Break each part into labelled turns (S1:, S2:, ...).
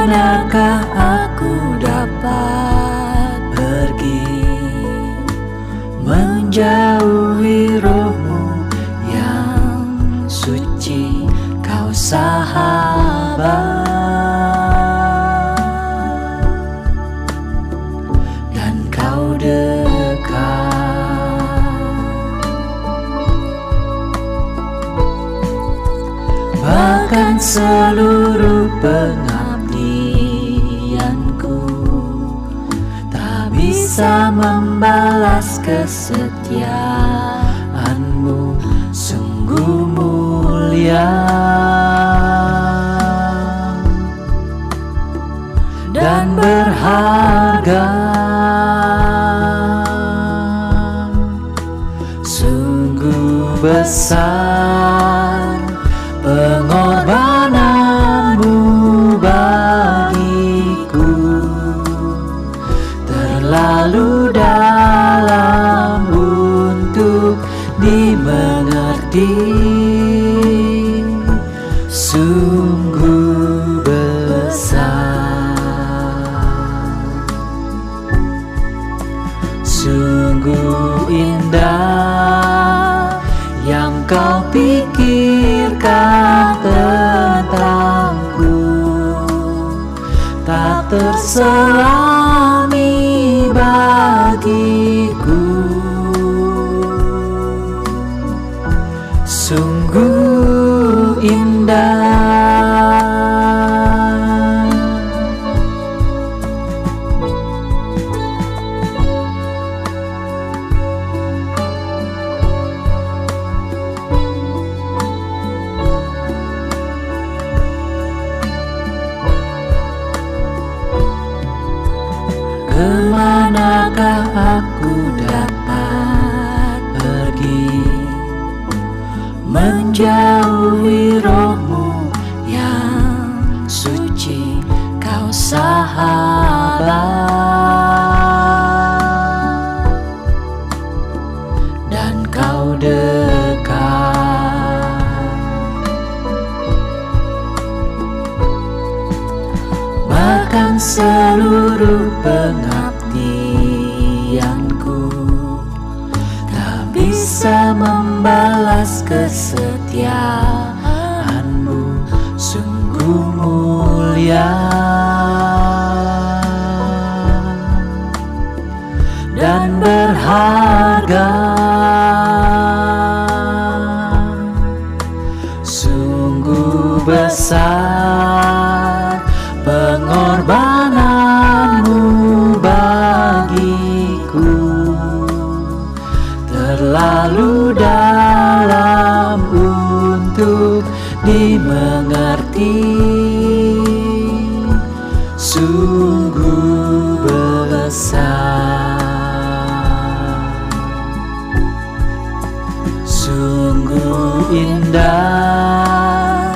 S1: Kemanakah aku dapat pergi, menjauhi rohmu yang suci, kau sahabat, dan kau dekat. Bahkan seluruh pengabdianku tak bisa membalas kesetiaanmu, sungguh mulia dan berharga. Sungguh besar pengorbananmu bagiku, terlalu dalam untuk dimengerti. Sungguh besar, sungguh indah yang kau pikirkan tentangku, tak terselami bagiku. Sungguh indah. Kemanakah aku dapat pergi, menjauhi rohmu yang suci, kau sahabat, dan kau dekat. Bahkan seluruh pengabdianku tak bisa membalas kesetiaanmu, sungguh mulia dan berharga. Sungguh besar pengorbananmu bagiku, terlalu dalam untuk dimengerti. Sungguh besar, sungguh indah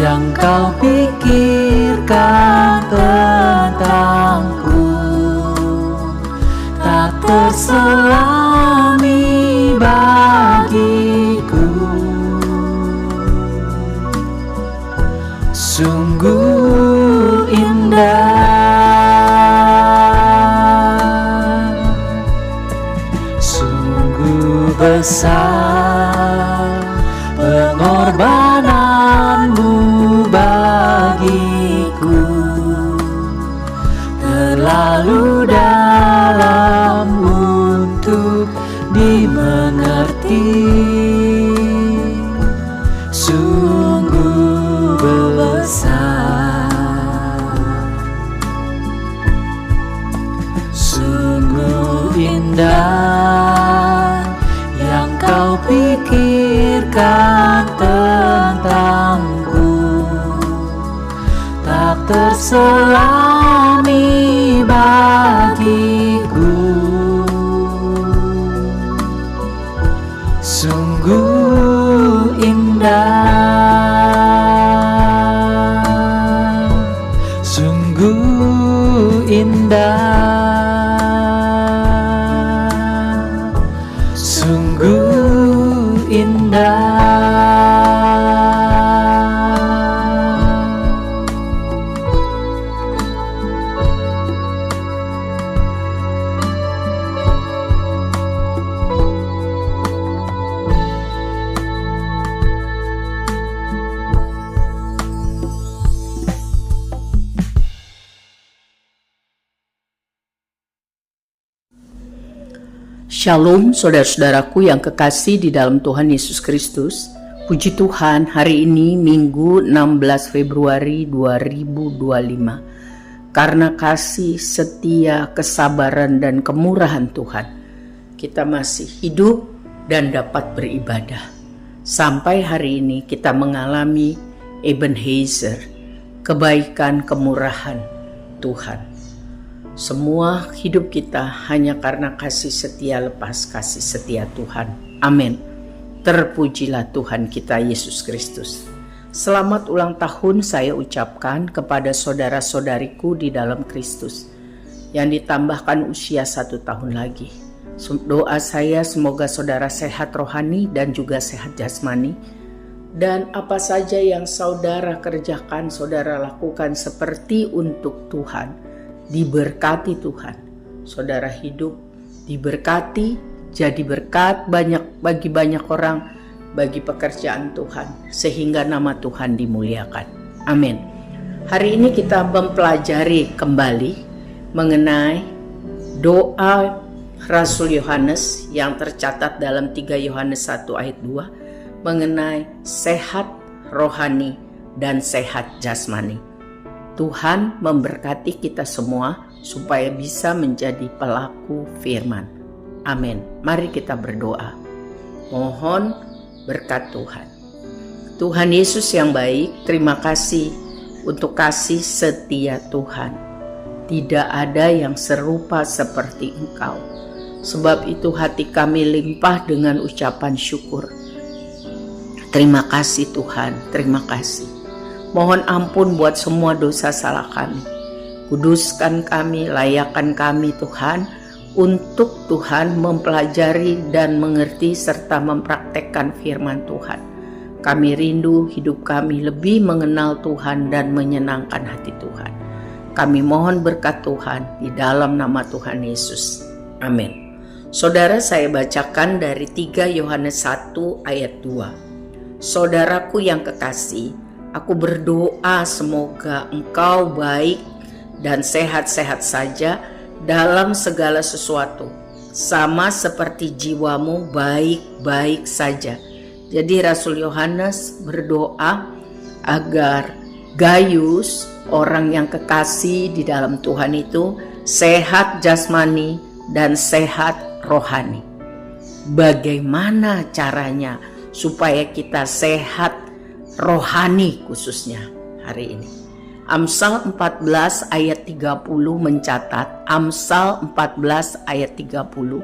S1: yang kau pikirkan tentangku, tak terselami bagiku. Sungguh indah, sungguh besar pengorbananmu bagiku, terlalu dalam untuk dimengerti. Sungguh besar, sungguh indah yang kau pikirkan tentangku, tak terselami bagiku. Sungguh indah, sungguh indah, sungguh indah.
S2: Shalom saudara-saudaraku yang kekasih di dalam Tuhan Yesus Kristus. Puji Tuhan, hari ini Minggu 16 Februari 2025. Karena kasih, setia, kesabaran, dan kemurahan Tuhan, kita masih hidup dan dapat beribadah. Sampai hari ini kita mengalami Ebenezer, kebaikan, kemurahan Tuhan. Semua hidup kita hanya karena kasih setia lepas kasih setia Tuhan. Amin. Terpujilah Tuhan kita Yesus Kristus. Selamat ulang tahun saya ucapkan kepada saudara-saudariku di dalam Kristus yang ditambahkan usia 1 tahun lagi. Doa saya semoga saudara sehat rohani dan juga sehat jasmani. Dan apa saja yang saudara kerjakan, saudara lakukan seperti untuk Tuhan. Diberkati Tuhan. Saudara hidup diberkati, jadi berkat bagi banyak orang, bagi pekerjaan Tuhan, sehingga nama Tuhan dimuliakan. Amin. Hari ini kita mempelajari kembali mengenai doa Rasul Yohanes yang tercatat dalam 3 Yohanes 1 ayat 2 mengenai sehat rohani dan sehat jasmani. Tuhan memberkati kita semua supaya bisa menjadi pelaku firman. Amin. Mari kita berdoa. Mohon berkat Tuhan. Tuhan Yesus yang baik, terima kasih untuk kasih setia Tuhan. Tidak ada yang serupa seperti Engkau. Sebab itu hati kami limpah dengan ucapan syukur. Terima kasih Tuhan, terima kasih. Mohon ampun buat semua dosa salah kami. Kuduskan kami, layakkan kami Tuhan, untuk Tuhan mempelajari dan mengerti serta mempraktekkan firman Tuhan. Kami rindu hidup kami lebih mengenal Tuhan dan menyenangkan hati Tuhan. Kami mohon berkat Tuhan di dalam nama Tuhan Yesus. Amin. Saudara, saya bacakan dari 3 Yohanes 1 ayat 2. Saudaraku yang kekasih, aku berdoa semoga engkau baik dan sehat-sehat saja dalam segala sesuatu, sama seperti jiwamu baik-baik saja. Jadi Rasul Yohanes berdoa agar Gaius, orang yang kekasih di dalam Tuhan itu, sehat jasmani dan sehat rohani. Bagaimana caranya supaya kita sehat rohani khususnya hari ini? Amsal 14 ayat 30 mencatat, Amsal 14 ayat 30,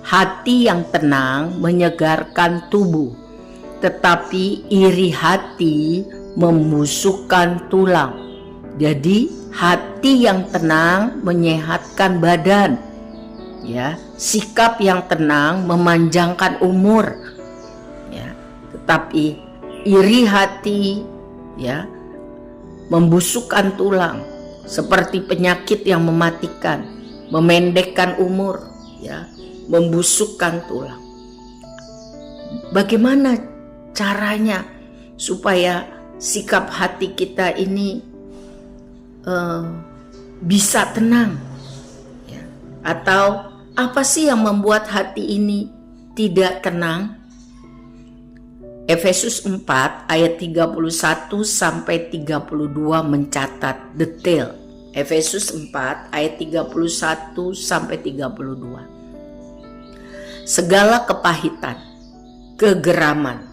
S2: hati yang tenang menyegarkan tubuh, tetapi iri hati membusukkan tulang. Jadi hati yang tenang menyehatkan badan, ya. Sikap yang tenang memanjangkan umur, ya. Tetapi iri hati, ya, membusukkan tulang, seperti penyakit yang mematikan, memendekkan umur, ya, membusukkan tulang. Bagaimana caranya supaya sikap hati kita ini bisa tenang, ya? Atau apa sih yang membuat hati ini tidak tenang? Efesus 4 ayat 31 sampai 32 mencatat detail. Efesus 4 ayat 31 sampai 32. Segala kepahitan, kegeraman,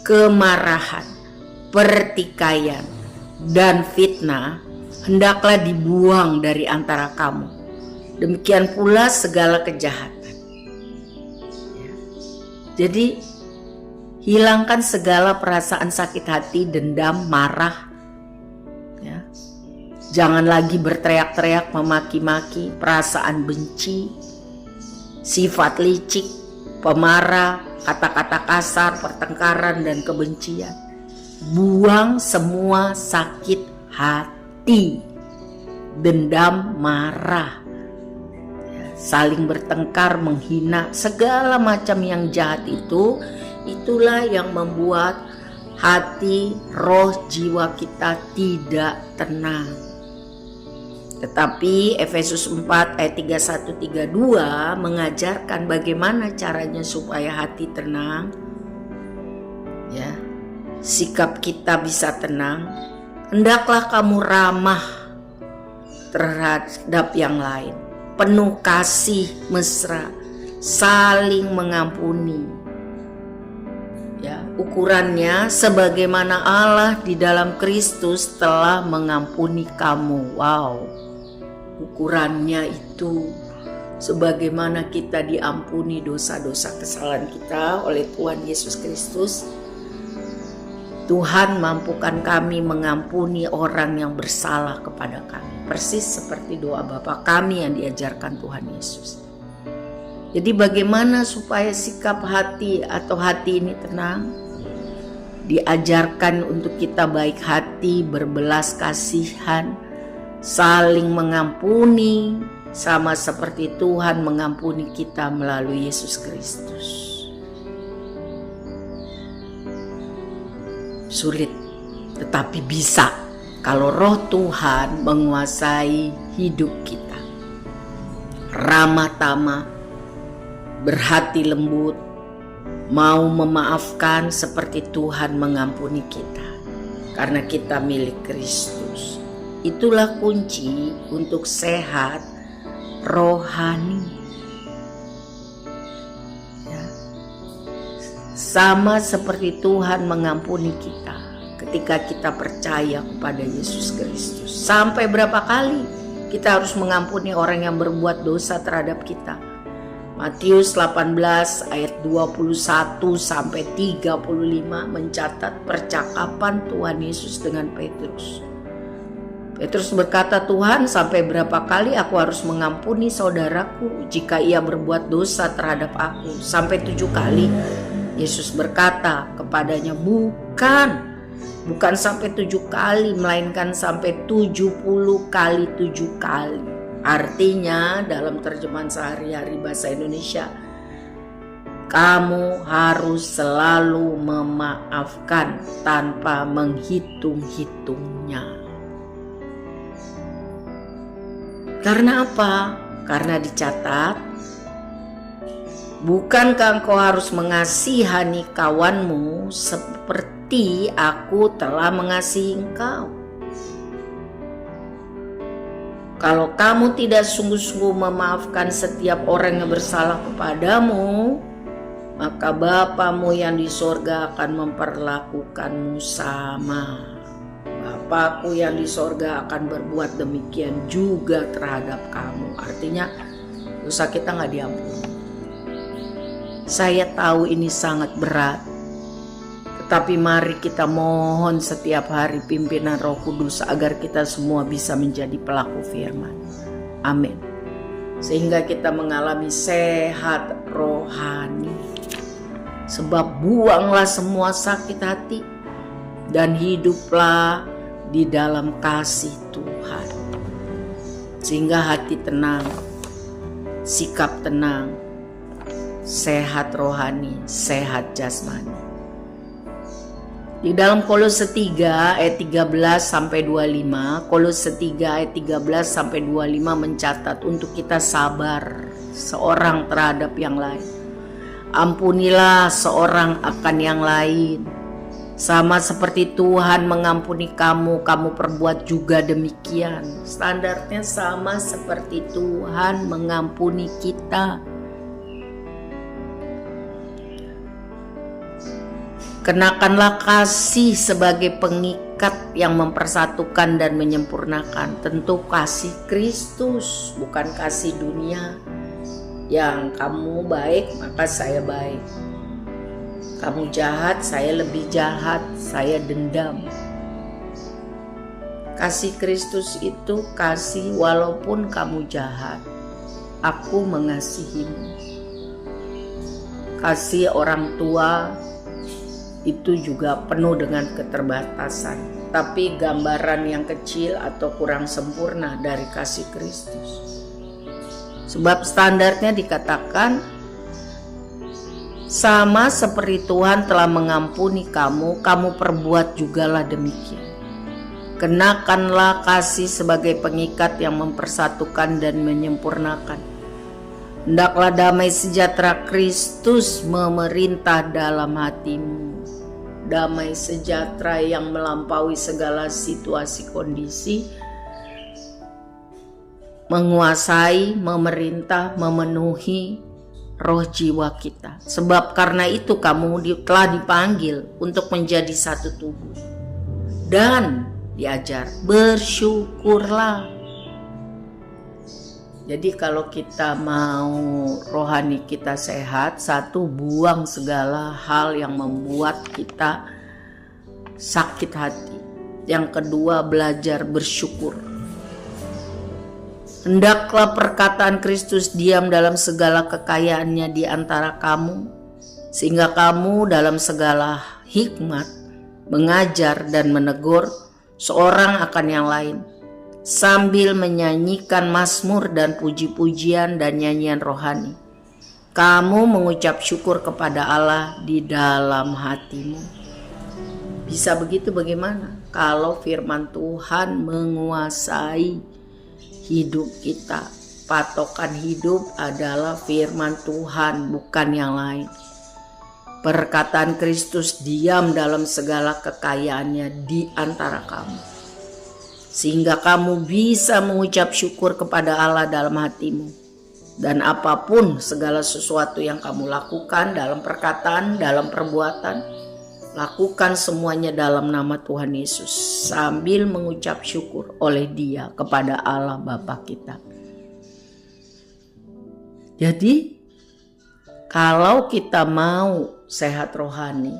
S2: kemarahan, pertikaian, dan fitnah hendaklah dibuang dari antara kamu. Demikian pula segala kejahatan. Jadi hilangkan segala perasaan sakit hati, dendam, marah, ya. Jangan lagi berteriak-teriak, memaki-maki, perasaan benci, sifat licik, pemarah, kata-kata kasar, pertengkaran, dan kebencian. Buang semua sakit hati, dendam, marah, ya, saling bertengkar, menghina, segala macam yang jahat itu. Itulah yang membuat hati, roh, jiwa kita tidak tenang. Tetapi Efesus 4 ayat 31-32 mengajarkan bagaimana caranya supaya hati tenang. Ya, sikap kita bisa tenang. Hendaklah kamu ramah terhadap yang lain, penuh kasih mesra, saling mengampuni. Ya, ukurannya sebagaimana Allah di dalam Kristus telah mengampuni kamu. Wow, ukurannya itu sebagaimana kita diampuni dosa-dosa kesalahan kita oleh Tuhan Yesus Kristus. Tuhan mampukan kami mengampuni orang yang bersalah kepada kami, persis seperti doa Bapa kami yang diajarkan Tuhan Yesus. Jadi bagaimana supaya sikap hati atau hati ini tenang? Diajarkan untuk kita baik hati, berbelas kasihan, saling mengampuni, sama seperti Tuhan mengampuni kita melalui Yesus Kristus. Sulit, tetapi bisa kalau Roh Tuhan menguasai hidup kita. Ramah tamah, berhati lembut, mau memaafkan seperti Tuhan mengampuni kita, karena kita milik Kristus. Itulah kunci untuk sehat rohani. Ya. Sama seperti Tuhan mengampuni kita ketika kita percaya kepada Yesus Kristus. Sampai berapa kali kita harus mengampuni orang yang berbuat dosa terhadap kita? Matius 18 ayat 21 sampai 35 mencatat percakapan Tuhan Yesus dengan Petrus. Petrus berkata, Tuhan, sampai berapa kali aku harus mengampuni saudaraku jika ia berbuat dosa terhadap aku? Sampai 7 kali. Yesus berkata kepadanya, bukan sampai 7 kali, melainkan sampai 70 kali 7 kali. Artinya dalam terjemahan sehari-hari bahasa Indonesia, kamu harus selalu memaafkan tanpa menghitung-hitungnya. Karena apa? Karena dicatat, bukankah engkau harus mengasihani kawanmu seperti aku telah mengasihi engkau? Kalau kamu tidak sungguh-sungguh memaafkan setiap orang yang bersalah kepadamu, maka Bapamu yang di sorga akan memperlakukanmu sama. Bapakku yang di sorga akan berbuat demikian juga terhadap kamu. Artinya dosa kita gak diampuni. Saya tahu ini sangat berat, tetapi mari kita mohon setiap hari pimpinan Roh Kudus agar kita semua bisa menjadi pelaku firman. Amin. Sehingga kita mengalami sehat rohani. Sebab buanglah semua sakit hati dan hiduplah di dalam kasih Tuhan. Sehingga hati tenang, sikap tenang, sehat rohani, sehat jasmani. Di dalam Kolose 3 ayat 13 sampai 25, Kolose 3 ayat 13 sampai 25 mencatat untuk kita sabar seorang terhadap yang lain. Ampunilah seorang akan yang lain. Sama seperti Tuhan mengampuni kamu, kamu perbuat juga demikian. Standarnya sama seperti Tuhan mengampuni kita. Kenakanlah kasih sebagai pengikat yang mempersatukan dan menyempurnakan. Tentu kasih Kristus, bukan kasih dunia. Yang kamu baik, maka saya baik. Kamu jahat, saya lebih jahat, saya dendam. Kasih Kristus itu kasih walaupun kamu jahat, aku mengasihimu. Kasih orang tua itu juga penuh dengan keterbatasan, tapi gambaran yang kecil atau kurang sempurna dari kasih Kristus. Sebab standarnya dikatakan sama seperti Tuhan telah mengampuni kamu, kamu perbuat jugalah demikian. Kenakanlah kasih sebagai pengikat yang mempersatukan dan menyempurnakan. Hendaklah damai sejahtera Kristus memerintah dalam hatimu. Damai sejahtera yang melampaui segala situasi kondisi, menguasai, memerintah, memenuhi roh jiwa kita. Sebab karena itu kamu telah dipanggil untuk menjadi satu tubuh. Dan diajar, bersyukurlah. Jadi kalau kita mau rohani kita sehat, satu, buang segala hal yang membuat kita sakit hati. Yang kedua, belajar bersyukur. Hendaklah perkataan Kristus diam dalam segala kekayaannya di antara kamu, sehingga kamu dalam segala hikmat mengajar dan menegur seorang akan yang lain, sambil menyanyikan mazmur dan puji-pujian dan nyanyian rohani. Kamu mengucap syukur kepada Allah di dalam hatimu. Bisa begitu bagaimana? Kalau firman Tuhan menguasai hidup kita. Patokan hidup adalah firman Tuhan, bukan yang lain. Perkataan Kristus diam dalam segala kekayaannya di antara kamu, sehingga kamu bisa mengucap syukur kepada Allah dalam hatimu. Dan apapun segala sesuatu yang kamu lakukan dalam perkataan, dalam perbuatan, lakukan semuanya dalam nama Tuhan Yesus, sambil mengucap syukur oleh Dia kepada Allah Bapa kita. Jadi kalau kita mau sehat rohani,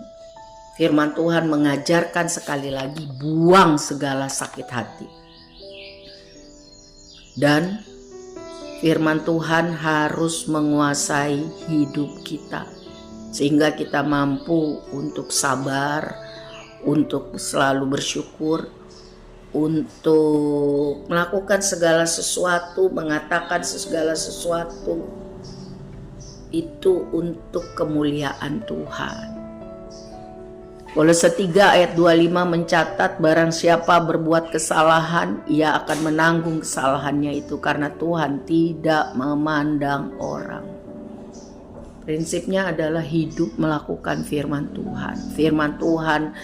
S2: firman Tuhan mengajarkan sekali lagi, buang segala sakit hati. Dan firman Tuhan harus menguasai hidup kita, sehingga kita mampu untuk sabar, untuk selalu bersyukur, untuk melakukan segala sesuatu, mengatakan segala sesuatu, itu untuk kemuliaan Tuhan. Kolose 3 ayat 25 mencatat, barang siapa berbuat kesalahan, ia akan menanggung kesalahannya itu, karena Tuhan tidak memandang orang. Prinsipnya adalah hidup melakukan firman Tuhan. Firman Tuhan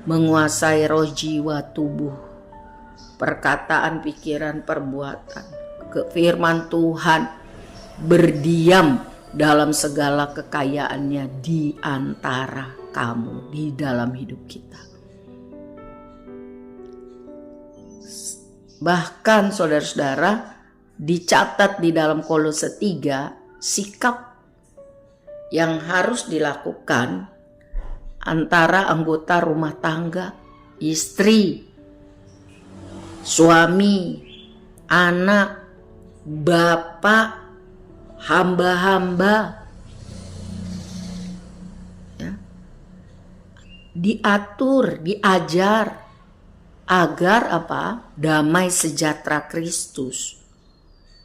S2: menguasai roh, jiwa, tubuh, perkataan, pikiran, perbuatan. Firman Tuhan berdiam dalam segala kekayaannya di antara kamu, di dalam hidup kita. Bahkan saudara-saudara, dicatat di dalam Kolose 3 sikap yang harus dilakukan antara anggota rumah tangga, istri, suami, anak, bapak, hamba-hamba, ya, diatur, diajar agar apa? Damai sejahtera Kristus,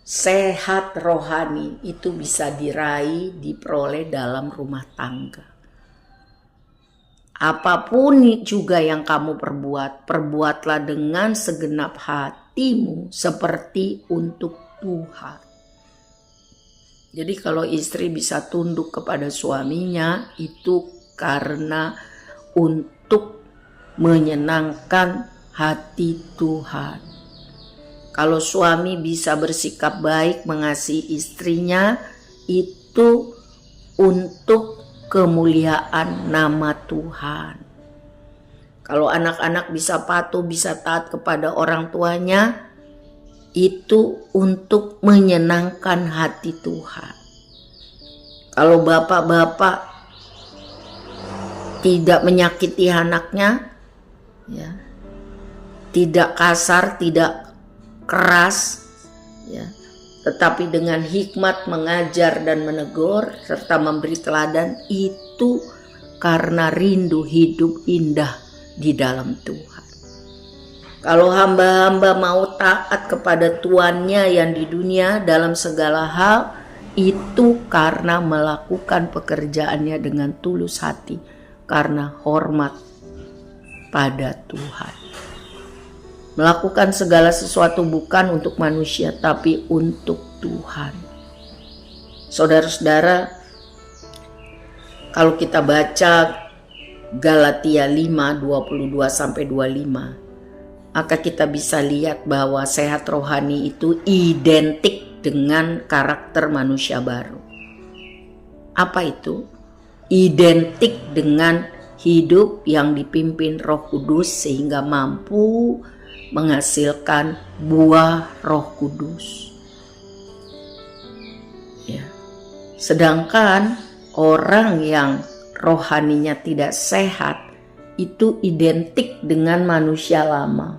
S2: sehat rohani itu bisa diraih, diperoleh dalam rumah tangga. Apapun juga yang kamu perbuat, perbuatlah dengan segenap hatimu seperti untuk Tuhan. Jadi kalau istri bisa tunduk kepada suaminya, itu karena untuk menyenangkan hati Tuhan. Kalau suami bisa bersikap baik mengasihi istrinya, itu untuk kemuliaan nama Tuhan. Kalau anak-anak bisa patuh, bisa taat kepada orang tuanya, itu untuk menyenangkan hati Tuhan. Kalau bapak-bapak tidak menyakiti anaknya, ya, tidak kasar, tidak keras, ya, tetapi dengan hikmat mengajar dan menegur serta memberi teladan, itu karena rindu hidup indah di dalam Tuhan. Kalau hamba-hamba mau taat kepada tuannya yang di dunia dalam segala hal, itu karena melakukan pekerjaannya dengan tulus hati, karena hormat pada Tuhan. Melakukan segala sesuatu bukan untuk manusia, tapi untuk Tuhan. Saudara-saudara, kalau kita baca Galatia 5, 22-25, maka kita bisa lihat bahwa sehat rohani itu identik dengan karakter manusia baru. Apa itu? Identik dengan hidup yang dipimpin Roh Kudus sehingga mampu menghasilkan buah Roh Kudus. Ya. Sedangkan orang yang rohaninya tidak sehat itu identik dengan manusia lama,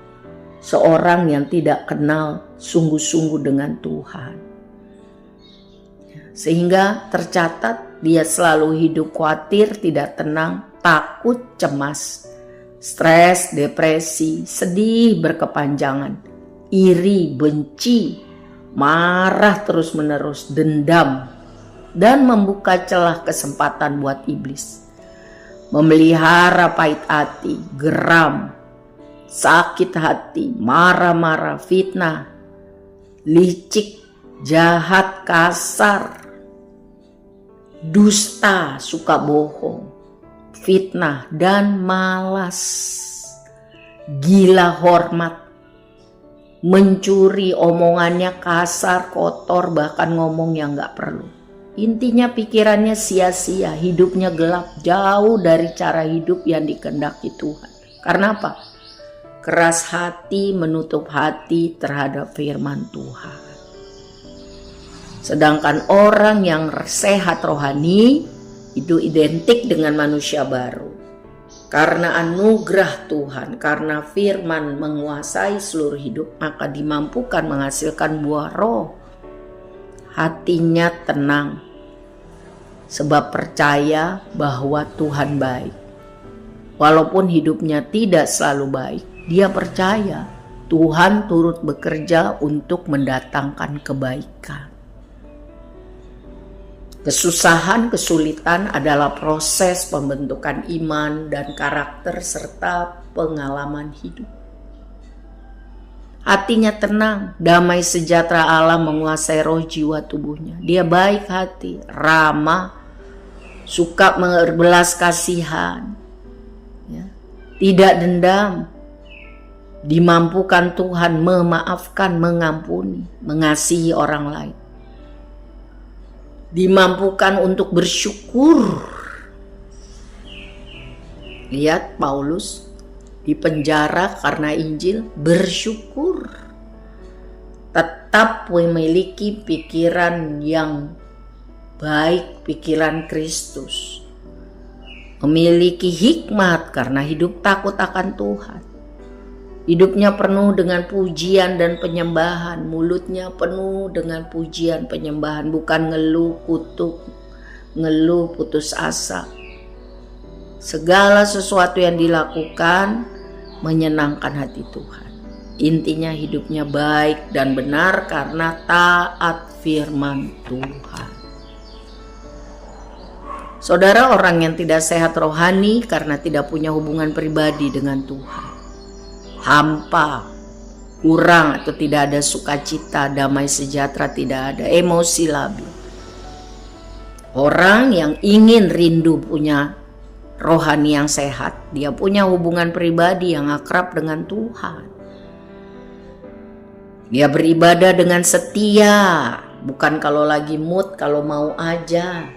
S2: seorang yang tidak kenal sungguh-sungguh dengan Tuhan. Sehingga tercatat dia selalu hidup khawatir, tidak tenang, takut, cemas, stres, depresi, sedih berkepanjangan, iri, benci, marah terus-menerus, dendam, dan membuka celah kesempatan buat iblis. Memelihara pahit hati, geram, sakit hati, marah-marah, fitnah, licik, jahat, kasar, dusta, suka bohong, fitnah, dan malas, gila hormat, mencuri, omongannya kasar, kotor, bahkan ngomong yang gak perlu. Intinya pikirannya sia-sia, hidupnya gelap, jauh dari cara hidup yang dikehendaki Tuhan. Karena apa? Keras hati, menutup hati terhadap firman Tuhan. Sedangkan orang yang sehat rohani itu identik dengan manusia baru. Karena anugerah Tuhan, karena firman menguasai seluruh hidup, maka dimampukan menghasilkan buah roh. Hatinya tenang, sebab percaya bahwa Tuhan baik. Walaupun hidupnya tidak selalu baik, dia percaya Tuhan turut bekerja untuk mendatangkan kebaikan. Kesusahan, kesulitan adalah proses pembentukan iman dan karakter serta pengalaman hidup. Hatinya tenang, damai sejahtera Allah menguasai roh jiwa tubuhnya. Dia baik hati, ramah, suka berbelas kasihan, ya, tidak dendam, dimampukan Tuhan memaafkan, mengampuni, mengasihi orang lain. Dimampukan untuk bersyukur. Lihat Paulus di penjara karena Injil, bersyukur. Tetap memiliki pikiran yang baik, pikiran Kristus. Memiliki hikmat karena hidup takut akan Tuhan. Hidupnya penuh dengan pujian dan penyembahan. Mulutnya penuh dengan pujian penyembahan. Bukan ngeluh, kutuk, ngeluh, putus asa. Segala sesuatu yang dilakukan menyenangkan hati Tuhan. Intinya hidupnya baik dan benar karena taat firman Tuhan. Saudara, orang yang tidak sehat rohani karena tidak punya hubungan pribadi dengan Tuhan. Hampa, kurang atau tidak ada sukacita, damai sejahtera tidak ada, emosi labil. Orang yang ingin rindu punya rohani yang sehat, dia punya hubungan pribadi yang akrab dengan Tuhan. Dia beribadah dengan setia, bukan kalau lagi mood, kalau mau aja.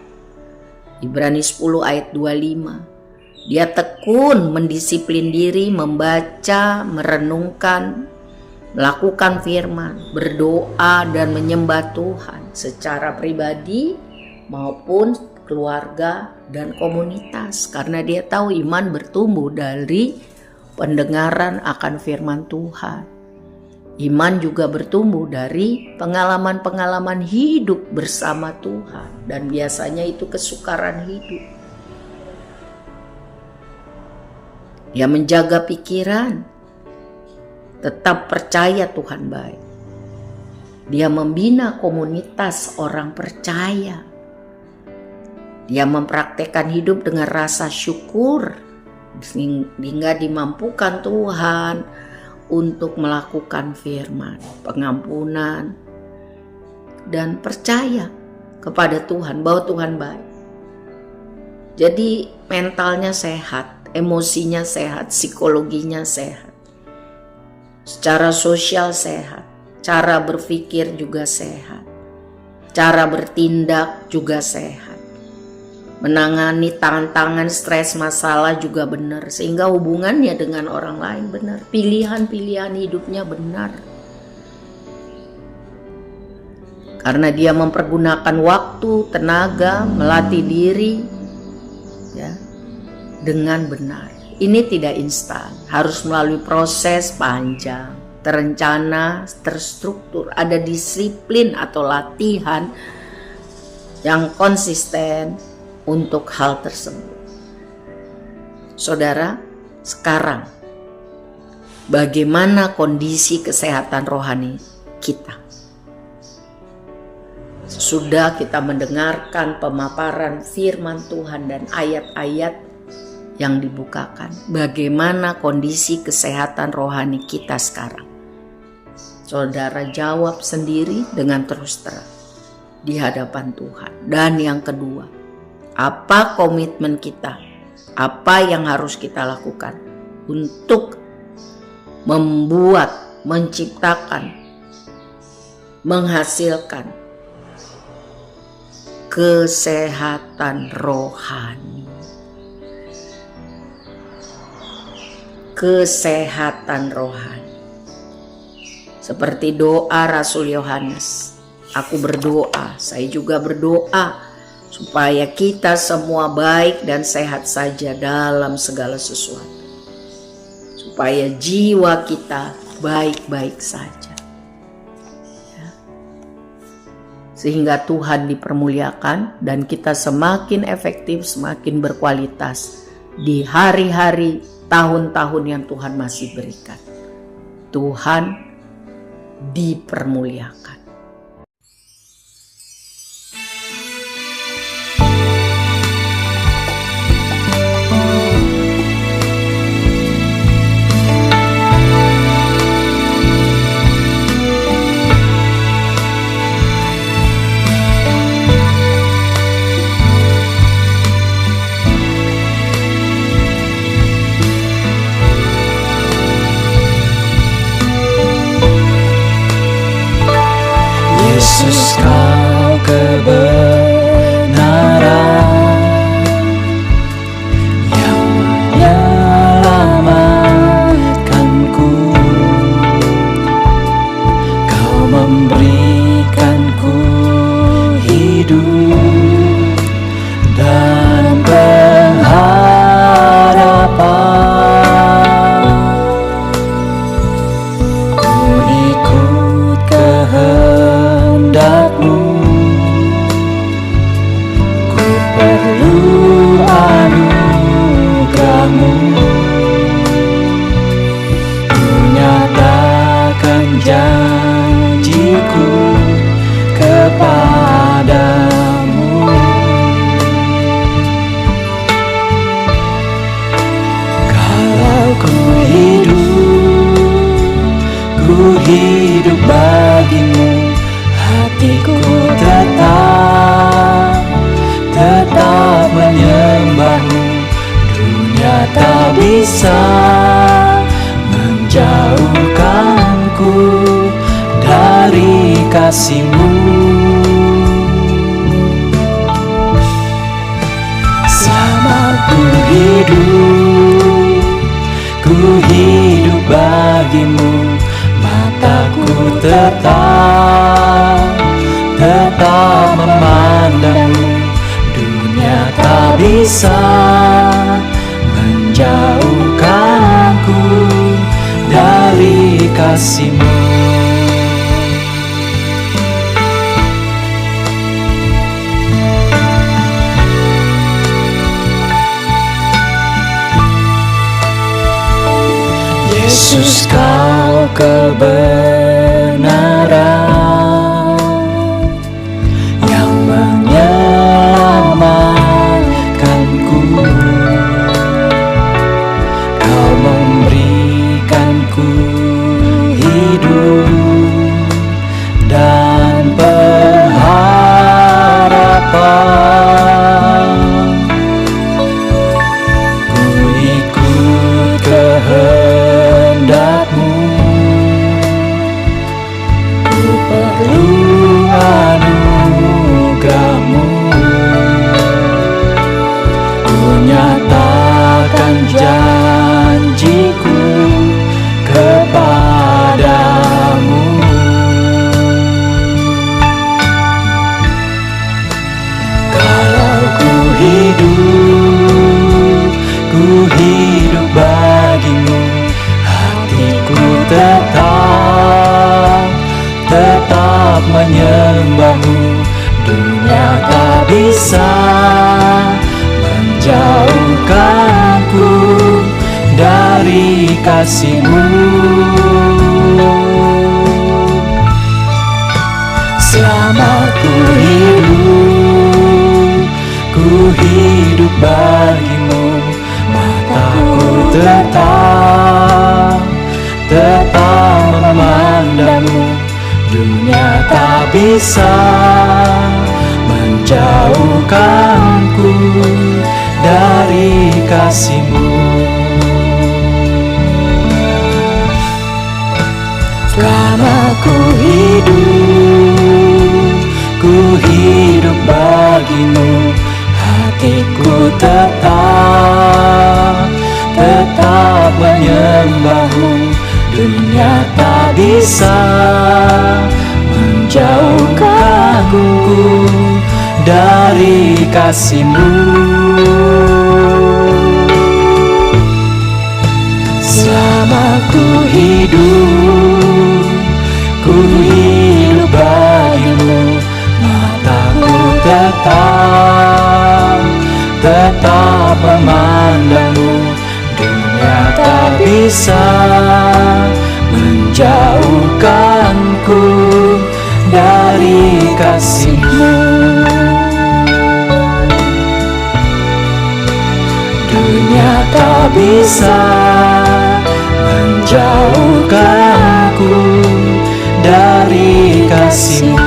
S2: Ibrani 10 ayat 25. Dia tekun mendisiplin diri, membaca, merenungkan, melakukan firman, berdoa dan menyembah Tuhan secara pribadi maupun keluarga dan komunitas. Karena dia tahu iman bertumbuh dari pendengaran akan firman Tuhan. Iman juga bertumbuh dari pengalaman-pengalaman hidup bersama Tuhan. Dan biasanya itu kesukaran hidup. Dia menjaga pikiran, tetap percaya Tuhan baik. Dia membina komunitas orang percaya. Dia mempraktekkan hidup dengan rasa syukur, sehingga dimampukan Tuhan untuk melakukan firman, pengampunan, dan percaya kepada Tuhan bahwa Tuhan baik. Jadi mentalnya sehat, emosinya sehat, psikologinya sehat, secara sosial sehat, cara berpikir juga sehat, cara bertindak juga sehat, menangani tantangan, stres, masalah juga benar, sehingga hubungannya dengan orang lain benar, pilihan-pilihan hidupnya benar. Karena dia mempergunakan waktu, tenaga, melatih diri ya, dengan benar. Ini tidak instan, harus melalui proses panjang, terencana, terstruktur, ada disiplin atau latihan yang konsisten untuk hal tersebut. Saudara, sekarang bagaimana kondisi kesehatan rohani kita? Sudah kita mendengarkan pemaparan firman Tuhan dan ayat-ayat yang dibukakan. Bagaimana kondisi kesehatan rohani kita sekarang? Saudara jawab sendiri dengan terus terang di hadapan Tuhan. Dan yang kedua, apa komitmen kita? Apa yang harus kita lakukan untuk membuat, menciptakan, menghasilkan kesehatan rohani. Kesehatan rohani. Seperti doa Rasul Yohanes. Aku berdoa, saya juga berdoa supaya kita semua baik dan sehat saja dalam segala sesuatu. Supaya jiwa kita baik-baik saja. Sehingga Tuhan dipermuliakan dan kita semakin efektif, semakin berkualitas di hari-hari, tahun-tahun yang Tuhan masih berikan. Tuhan dipermuliakan.
S1: Yesus, kau kebenaran yang menyelamatkanku. Kau memberikanku hidup dan pengharapan. Ku ikut kehendak-Mu, ku perlu anugerah-Mu. Ku nyatakan janjiku kepadamu. Kalau ku hidup bagimu, hatiku tetap menyembah-Mu. Dunia tak bisa menjauhkanku dari kasih-Mu. Selama ku hidup bagimu, mataku tetap memandang-Mu. Dunia tak bisa menjauhkanku dari kasih-Mu. Yesus, kau kebenaran yang menyelamatkanku. Kau memberikanku Bapa, ku ikut kehendak-Mu. Ku perlu anugerah-Mu. Ku nyatakan janjiku kepadamu. Kalau ku hidup bagimu, hatiku tetap menyembah-Mu. Dunia tak bisa menjauhkanku dari kasih-Mu. Selama ku hidup bagimu, mataku tetap memandang-Mu. Dunia tak bisa menjauhkanku dari kasih-Mu. Selama ku hidup bagimu, hatiku tetap menyembah-Mu. Dunia tak bisa menjauhkanku dari kasih-Mu. Selama ku hidup bagimu, mataku tetap memandang-Mu. Dunia tak bisa menjauhkanku dari kasih-Mu. Dunia tak bisa menjauhkanku dari kasih-Mu.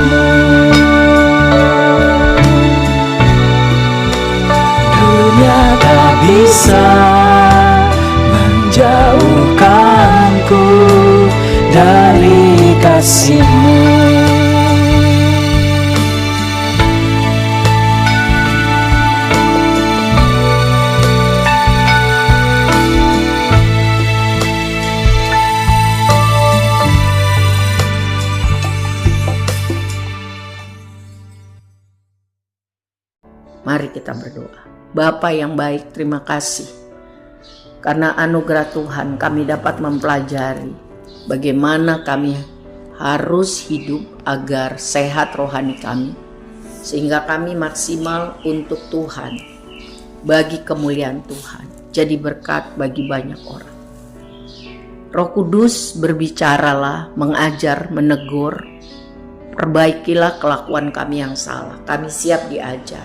S1: Dunia tak bisa menjauhkanku dari kasih-Mu.
S2: Mari kita berdoa. Bapa yang baik, terima kasih karena anugerah Tuhan kami dapat mempelajari bagaimana kami harus hidup agar sehat rohani kami, sehingga kami maksimal untuk Tuhan, bagi kemuliaan Tuhan, jadi berkat bagi banyak orang. Roh Kudus, berbicaralah, mengajar, menegur, perbaikilah kelakuan kami yang salah. Kami siap diajar,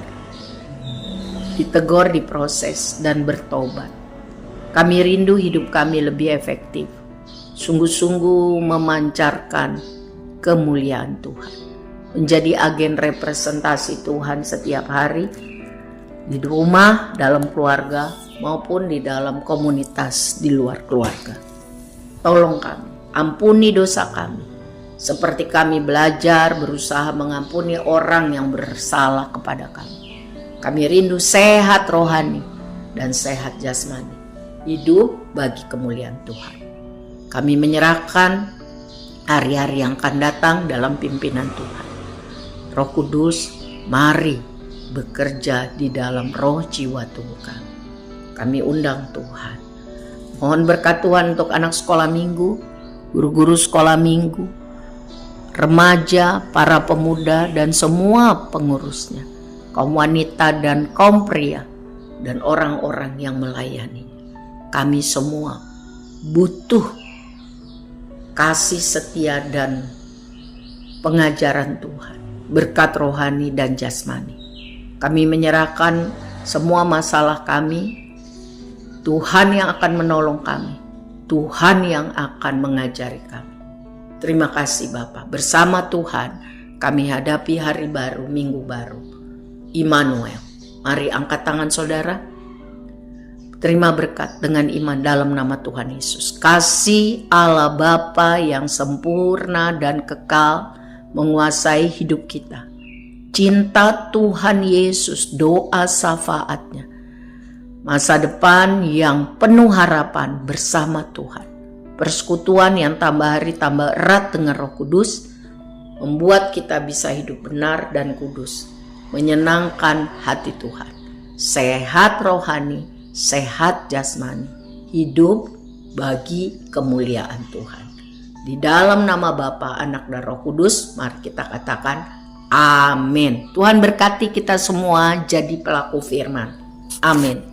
S2: ditegur, diproses, dan bertobat. Kami rindu hidup kami lebih efektif, sungguh-sungguh memancarkan kemuliaan Tuhan, menjadi agen representasi Tuhan setiap hari, di rumah, dalam keluarga, maupun di dalam komunitas di luar keluarga. Tolong kami, ampuni dosa kami, seperti kami belajar berusaha mengampuni orang yang bersalah kepada kami. Kami rindu sehat rohani dan sehat jasmani, hidup bagi kemuliaan Tuhan. Kami menyerahkan hari-hari yang akan datang dalam pimpinan Tuhan. Roh Kudus, mari bekerja di dalam roh jiwa tubuh kami. Kami undang Tuhan. Mohon berkat Tuhan untuk anak sekolah minggu, guru-guru sekolah minggu, remaja, para pemuda, dan semua pengurusnya, kaum wanita dan kaum pria, dan orang-orang yang melayani. Kami semua butuh kasih setia dan pengajaran Tuhan, berkat rohani dan jasmani. Kami menyerahkan semua masalah kami. Tuhan yang akan menolong kami, Tuhan yang akan mengajari kami. Terima kasih Bapa. Bersama Tuhan kami hadapi hari baru, minggu baru. Immanuel. Mari angkat tangan saudara. Terima berkat dengan iman dalam nama Tuhan Yesus. Kasih Allah Bapa yang sempurna dan kekal menguasai hidup kita. Cinta Tuhan Yesus, doa syafaatnya. Masa depan yang penuh harapan bersama Tuhan. Persekutuan yang tambah hari tambah erat dengan Roh Kudus membuat kita bisa hidup benar dan kudus, menyenangkan hati Tuhan. Sehat rohani, sehat jasmani, hidup bagi kemuliaan Tuhan. Di dalam nama Bapa, Anak, dan Roh Kudus, mari kita katakan amin. Tuhan berkati kita semua jadi pelaku firman. Amin.